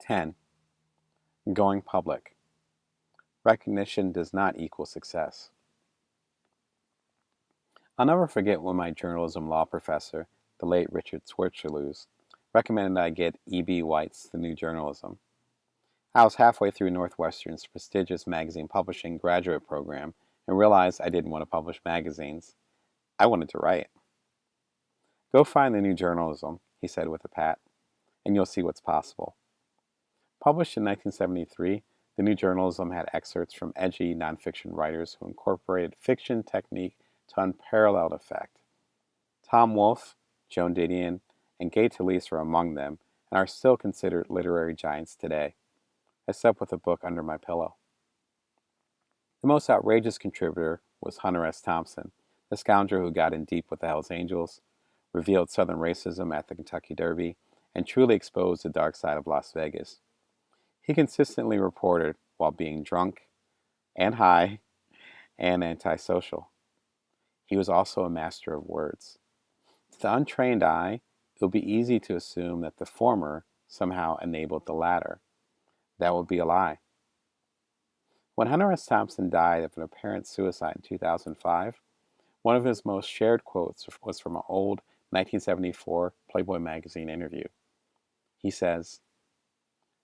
10. Going public. Recognition does not equal success. I'll never forget when my journalism law professor, the late Richard Swartzerlus, recommended I get E.B. White's The New Journalism. I was halfway through Northwestern's prestigious magazine publishing graduate program and realized I didn't want to publish magazines. I wanted to write. Go find The New Journalism, he said with a pat, and you'll see what's possible. Published in 1973, The New Journalism had excerpts from edgy nonfiction writers who incorporated fiction technique to unparalleled effect. Tom Wolfe, Joan Didion, and Gay Talese were among them and are still considered literary giants today. I slept with a book under my pillow. The most outrageous contributor was Hunter S. Thompson, the scoundrel who got in deep with the Hells Angels, revealed Southern racism at the Kentucky Derby, and truly exposed the dark side of Las Vegas. He consistently reported while being drunk and high and antisocial. He was also a master of words. To the untrained eye, it will be easy to assume that the former somehow enabled the latter. That would be a lie. When Hunter S. Thompson died of an apparent suicide in 2005, one of his most shared quotes was from an old 1974 Playboy magazine interview. He says,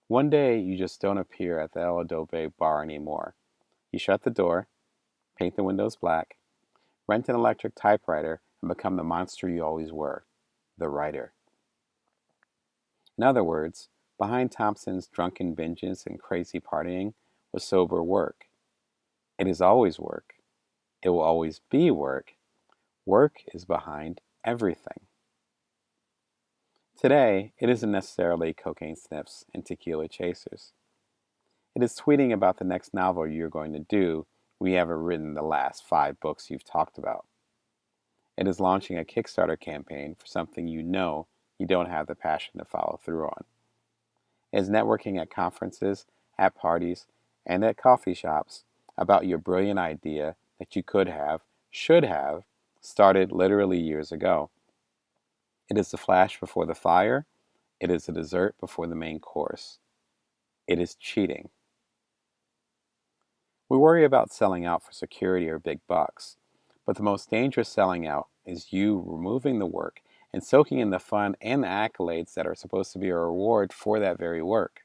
"One day you just don't appear at the El Adobe bar anymore. You shut the door, paint the windows black, rent an electric typewriter, and become the monster you always were, the writer." In other words, behind Thompson's drunken binges and crazy partying was sober work. It is always work. It will always be work. Work is behind everything. Today, it isn't necessarily cocaine sniffs and tequila chasers. It is tweeting about the next novel you're going to do when you haven't written the last 5 books you've talked about. It is launching a Kickstarter campaign for something you know you don't have the passion to follow through on. It is networking at conferences, at parties, and at coffee shops about your brilliant idea that you could have, should have, started literally years ago. It is the flash before the fire. It is the dessert before the main course. It is cheating. We worry about selling out for security or big bucks, but the most dangerous selling out is you removing the work and soaking in the fun and the accolades that are supposed to be a reward for that very work.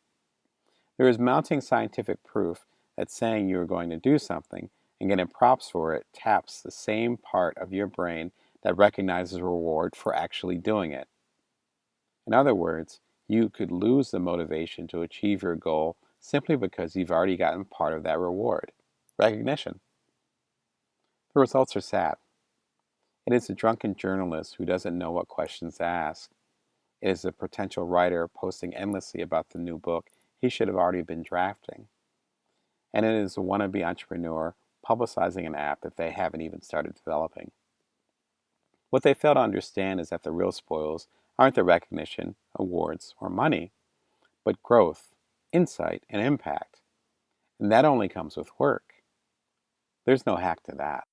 There is mounting scientific proof that saying you are going to do something and getting props for it taps the same part of your brain that recognizes reward for actually doing it. In other words, you could lose the motivation to achieve your goal simply because you've already gotten part of that reward, recognition. The results are sad. It is the drunken journalist who doesn't know what questions to ask. It is the potential writer posting endlessly about the new book he should have already been drafting. And it is the wannabe entrepreneur publicizing an app that they haven't even started developing. What they fail to understand is that the real spoils aren't the recognition, awards, or money, but growth, insight, and impact. And that only comes with work. There's no hack to that.